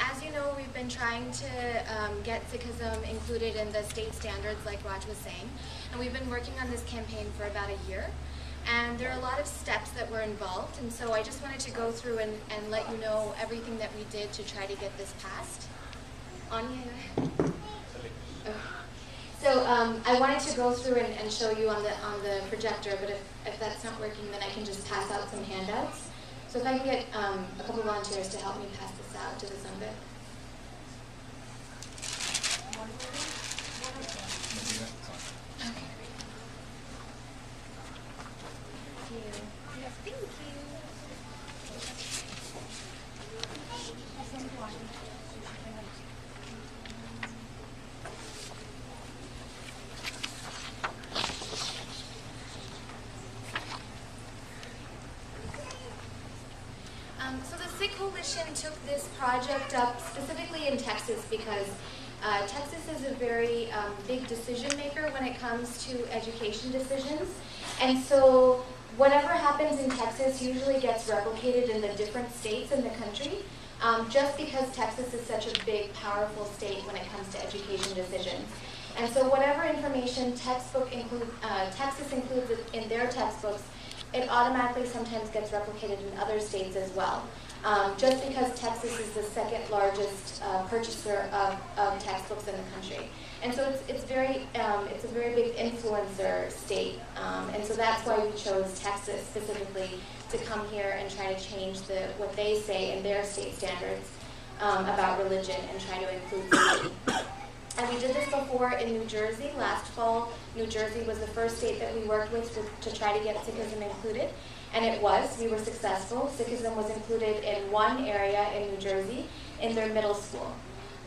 As you know, we've been trying to get Sikhism included in the state standards, like Raj was saying, and we've been working on this campaign for about a year. And there are a lot of steps that were involved, and so I just wanted to go through and let you know everything that we did to try to get this passed. So I wanted to go through and show you on the projector, but if that's not working, then I can just pass out some handouts. So if I can get a couple volunteers to help me pass this out to the Sangha. So the Sikh Coalition took this project up specifically in Texas because Texas is a very big decision maker when it comes to education decisions. And so whatever happens in Texas usually gets replicated in the different states in the country, just because Texas is such a big, powerful state when it comes to education decisions. And so whatever information Texas includes in their textbooks, it automatically sometimes gets replicated in other states as well. Just because Texas is the second largest purchaser of textbooks in the country. And so it's a very big influencer state. And so that's why we chose Texas specifically to come here and try to change what they say in their state standards about religion and try to include Sikhism. And we did this before in New Jersey. Last fall, New Jersey was the first state that we worked with to try to get Sikhism included. And it was. We were successful. Sikhism was included in one area in New Jersey in their middle school.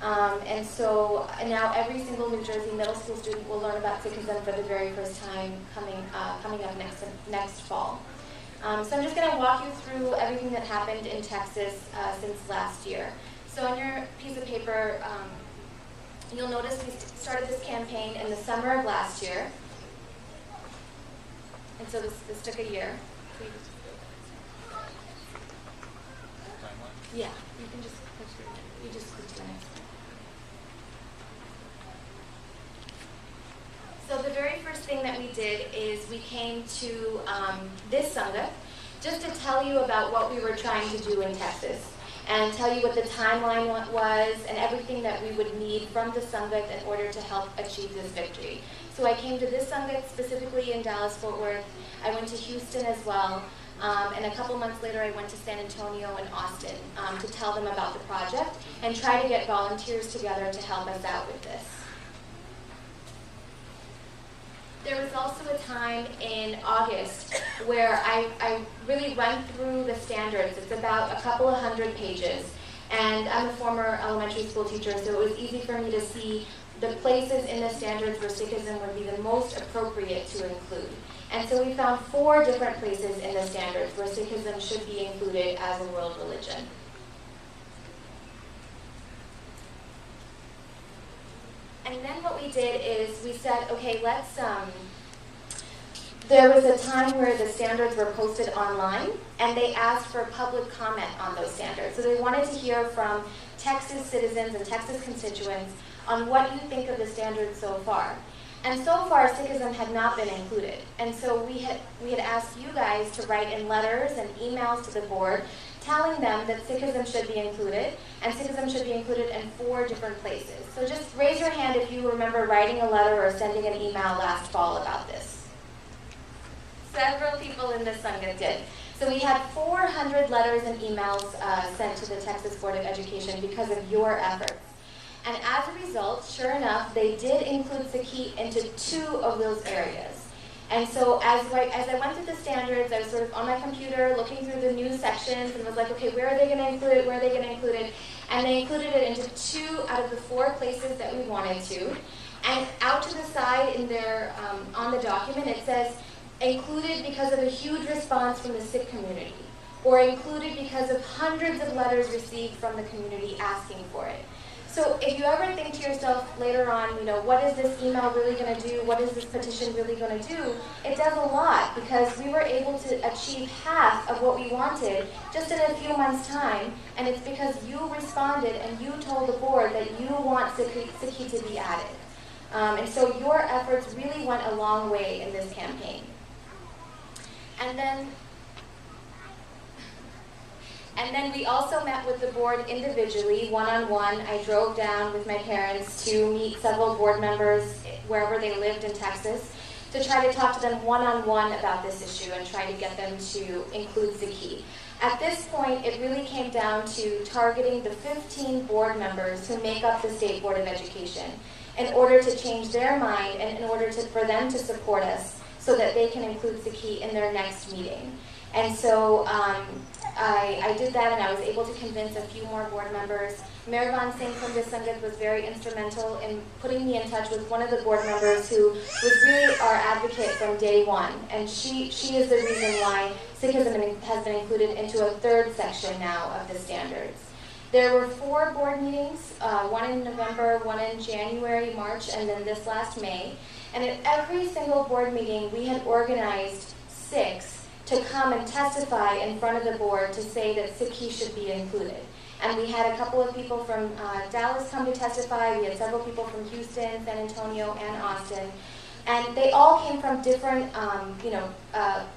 And so now every single New Jersey middle school student will learn about Sikhism for the very first time coming up next fall. So I'm just going to walk you through everything that happened in Texas since last year. So on your piece of paper, you'll notice we started this campaign in the summer of last year. And so this took a year. Yeah, you can just click to the next one. So the very first thing that we did is we came to this Sangha just to tell you about what we were trying to do in Texas and tell you what the timeline was and everything that we would need from the Sangha in order to help achieve this victory. So I came to this Sangha specifically in Dallas-Fort Worth. I went to Houston as well. And a couple months later, I went to San Antonio and Austin to tell them about the project and try to get volunteers together to help us out with this. There was also a time in August where I really went through the standards. It's about a couple of hundred pages. And I'm a former elementary school teacher, so it was easy for me to see the places in the standards where Sikhism would be the most appropriate to include. And so we found 4 different places in the standards where Sikhism should be included as a world religion. And then what we did is we said, okay, there was a time where the standards were posted online, and they asked for public comment on those standards. So they wanted to hear from Texas citizens and Texas constituents on what you think of the standards so far. And so far, Sikhism had not been included. And so we had asked you guys to write in letters and emails to the board telling them that Sikhism should be included, and Sikhism should be included in 4 different places. So just raise your hand if you remember writing a letter or sending an email last fall about this. Several people in the Sangha did. So we had 400 letters and emails sent to the Texas Board of Education because of your efforts. And as a result, sure enough, they did include Sikhi into 2 of those areas. And so as I went through the standards, I was sort of on my computer looking through the new sections and was like, okay, where are they going to include it? Where are they going to include it? And they included it into 2 out of the 4 places that we wanted to. And out to the side in their, on the document, it says, included because of a huge response from the Sikh community, or included because of hundreds of letters received from the community asking for it. So if you ever think to yourself later on, what is this email really going to do? What is this petition really going to do? It does a lot, because we were able to achieve half of what we wanted just in a few months' time, and it's because you responded and you told the board that you want Sikhi to be added. And so your efforts really went a long way in this campaign. And then we also met with the board individually, one-on-one. I drove down with my parents to meet several board members wherever they lived in Texas to try to talk to them one-on-one about this issue and try to get them to include Sikhi. At this point, it really came down to targeting the 15 board members who make up the State Board of Education in order to change their mind and in order for them to support us so that they can include Sikhi in their next meeting. And so I did that, and I was able to convince a few more board members. Manbeena Singh from this Sangat was very instrumental in putting me in touch with one of the board members who was really our advocate from day one. And she is the reason why Sikhism has been included into a third section now of the standards. There were 4 board meetings, one in November, one in January, March, and then this last May. And at every single board meeting, we had organized Sikhs to come and testify in front of the board to say that Sikhi should be included. And we had a couple of people from Dallas come to testify. We had several people from Houston, San Antonio, and Austin. And they all came from different,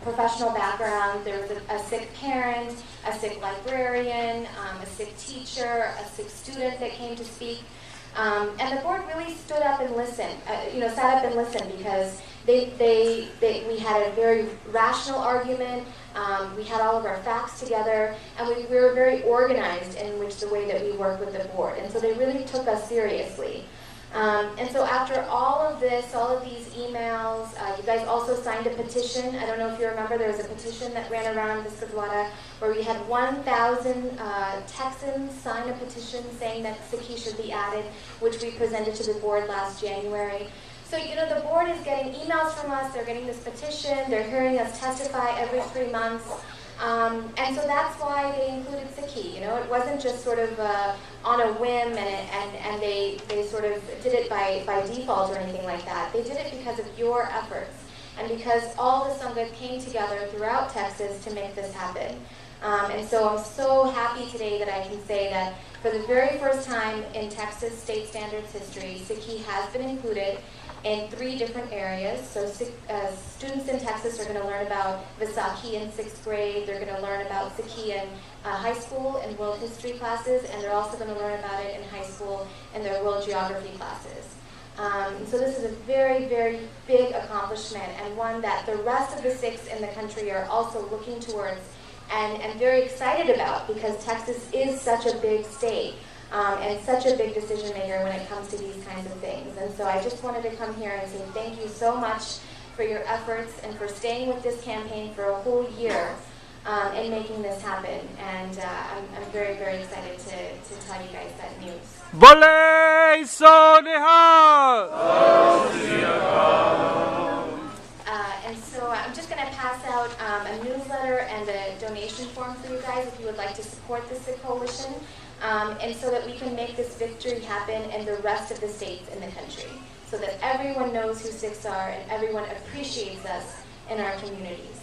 professional backgrounds. There was a Sikh parent, a Sikh librarian, a Sikh teacher, a Sikh student that came to speak. And the board really stood up and listened, sat up and listened, because we had a very rational argument. We had all of our facts together, and we were very organized in the way that we worked with the board. And so they really took us seriously. And so after all of this, all of these emails, you guys also signed a petition. I don't know if you remember, there was a petition that ran around this Gurdwara where we had 1,000 Texans sign a petition saying that Sikhi should be added, which we presented to the board last January. So, the board is getting emails from us, they're getting this petition, they're hearing us testify every 3 months. And so that's why they included Sikhi. It wasn't just sort of on a whim and they sort of did it by default or anything like that. They did it because of your efforts and because all the Sangat came together throughout Texas to make this happen. And so I'm so happy today that I can say that for the very first time in Texas state standards history, Sikhi has been included in 3 different areas. So students in Texas are going to learn about Vaisakhi in 6th grade. They're going to learn about Sikhi in high school and world history classes, and they're also going to learn about it in high school in their world geography classes. So this is a very, very big accomplishment, and one that the rest of the Sikhs in the country are also looking towards and very excited about, because Texas is such a big state. And such a big decision maker when it comes to these kinds of things. And so I just wanted to come here and say thank you so much for your efforts and for staying with this campaign for a whole year in making this happen. And I'm very, very excited to tell you guys that news. Bole Sonehal! And so I'm just going to pass out a newsletter and a donation form for you guys if you would like to support the Sikh Coalition. And so that we can make this victory happen in the rest of the states in the country, so that everyone knows who Sikhs are and everyone appreciates us in our communities.